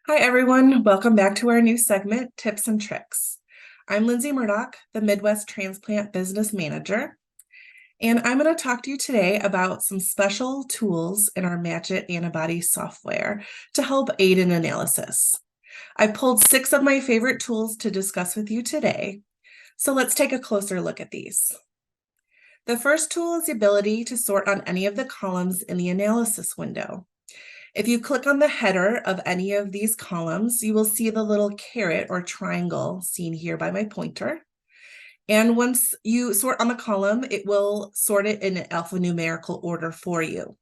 Hi, everyone. Welcome back to our new segment, Tips and Tricks. I'm Lindsay Murdock, the Midwest Transplant Business Manager, and I'm going to talk to you today about some special tools in our Match It Antibody software to help aid in analysis. I pulled 6 of my favorite tools to discuss with you today, so let's take a closer look at these. The first tool is the ability to sort on any of the columns in the analysis window. If you click on the header of any of these columns, you will see the little caret or triangle seen here by my pointer. And once you sort on the column, it will sort it in alphanumerical order for you.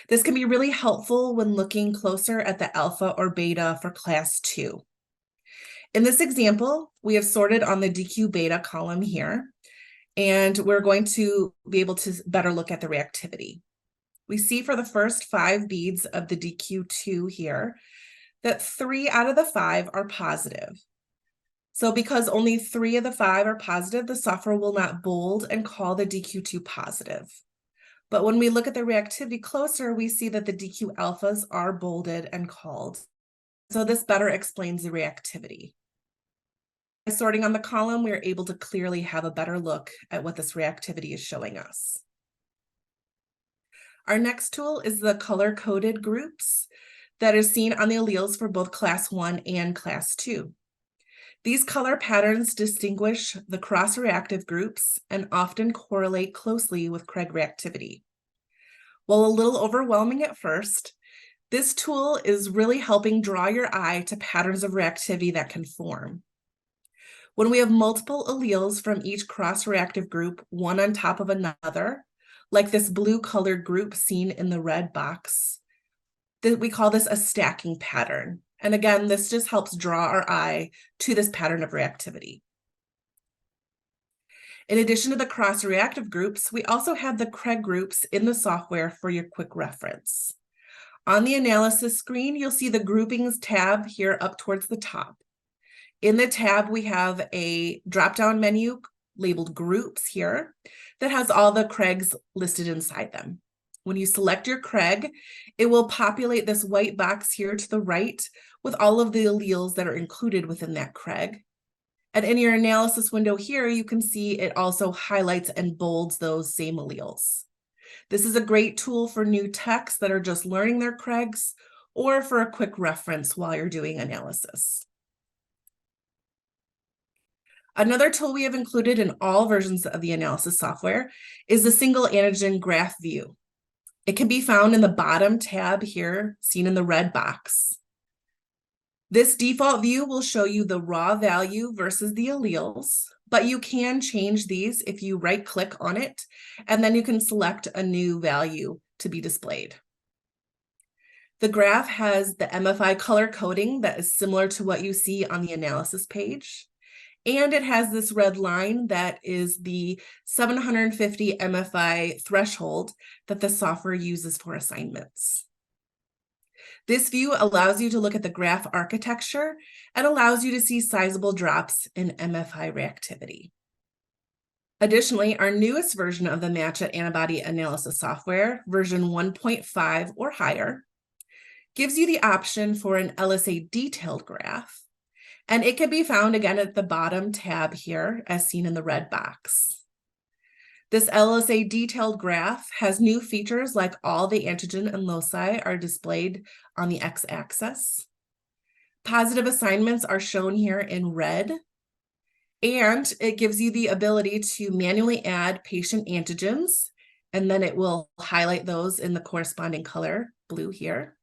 This can be really helpful when looking closer at the alpha or beta for class 2. In this example, we have sorted on the DQ beta column here, and we're going to be able to better look at the reactivity. We see for the first 5 beads of the DQ2 here that 3 out of the 5 are positive. So because only 3 of the 5 are positive, the software will not bold and call the DQ2 positive. But when we look at the reactivity closer, we see that the DQ alphas are bolded and called. So this better explains the reactivity. By sorting on the column, we are able to clearly have a better look at what this reactivity is showing us. Our next tool is the color-coded groups that are seen on the alleles for both class 1 and class 2. These color patterns distinguish the cross-reactive groups and often correlate closely with Craig reactivity. While a little overwhelming at first, this tool is really helping draw your eye to patterns of reactivity that can form. When we have multiple alleles from each cross-reactive group, one on top of another, like this blue colored group seen in the red box, we call this a stacking pattern. And again, this just helps draw our eye to this pattern of reactivity. In addition to the cross-reactive groups, we also have the Craig groups in the software for your quick reference. On the analysis screen, you'll see the groupings tab here up towards the top. In the tab, we have a drop-down menu labeled groups here that has all the Craigs listed inside them. When you select your Craig, it will populate this white box here to the right with all of the alleles that are included within that Craig. And in your analysis window here, you can see it also highlights and bolds those same alleles. This is a great tool for new techs that are just learning their Craigs or for a quick reference while you're doing analysis. Another tool we have included in all versions of the analysis software is the single antigen graph view. It can be found in the bottom tab here, seen in the red box. This default view will show you the raw value versus the alleles, but you can change these if you right-click on it, and then you can select a new value to be displayed. The graph has the MFI color coding that is similar to what you see on the analysis page. And it has this red line that is the 750 MFI threshold that the software uses for assignments. This view allows you to look at the graph architecture and allows you to see sizable drops in MFI reactivity. Additionally, our newest version of the Match It Antibody Analysis software, version 1.5 or higher, gives you the option for an LSA detailed graph. And it can be found again at the bottom tab here, as seen in the red box. This LSA detailed graph has new features like all the antigen and loci are displayed on the x-axis. Positive assignments are shown here in red. And it gives you the ability to manually add patient antigens, and then it will highlight those in the corresponding color, blue here,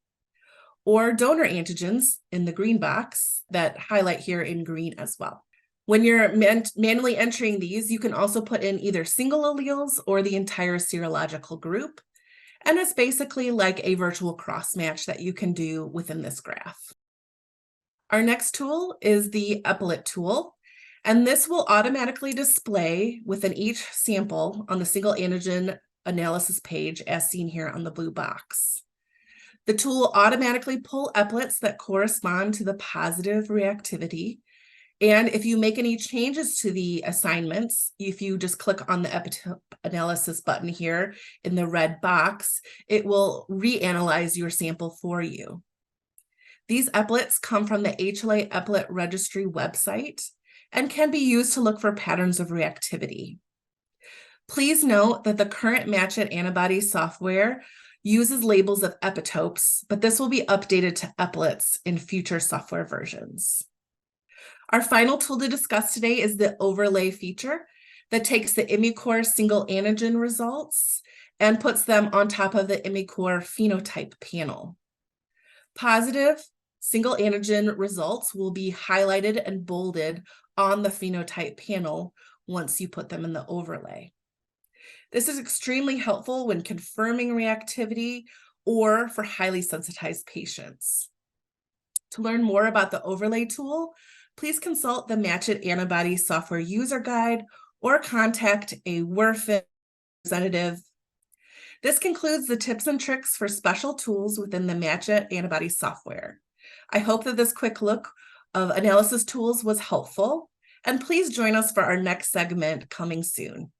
or donor antigens in the green box that highlight here in green as well. When you're manually entering these, you can also put in either single alleles or the entire serological group. And it's basically like a virtual cross-match that you can do within this graph. Our next tool is the epaulette tool, and this will automatically display within each sample on the single antigen analysis page as seen here on the blue box. The tool will automatically pull epaulettes that correspond to the positive reactivity. And if you make any changes to the assignments, if you just click on the epitope analysis button here in the red box, it will reanalyze your sample for you. These eplets come from the HLA Eplet Registry website and can be used to look for patterns of reactivity. Please note that the current Match-It antibody software uses labels of epitopes, but this will be updated to eplets in future software versions. Our final tool to discuss today is the overlay feature that takes the Immucore single antigen results and puts them on top of the Immucore phenotype panel. Positive single antigen results will be highlighted and bolded on the phenotype panel once you put them in the overlay. This is extremely helpful when confirming reactivity or for highly sensitized patients. To learn more about the overlay tool, please consult the Match-It Antibody Software User Guide or contact a WRFIN representative. This concludes the tips and tricks for special tools within the Match-It Antibody software. I hope that this quick look of analysis tools was helpful, and please join us for our next segment coming soon.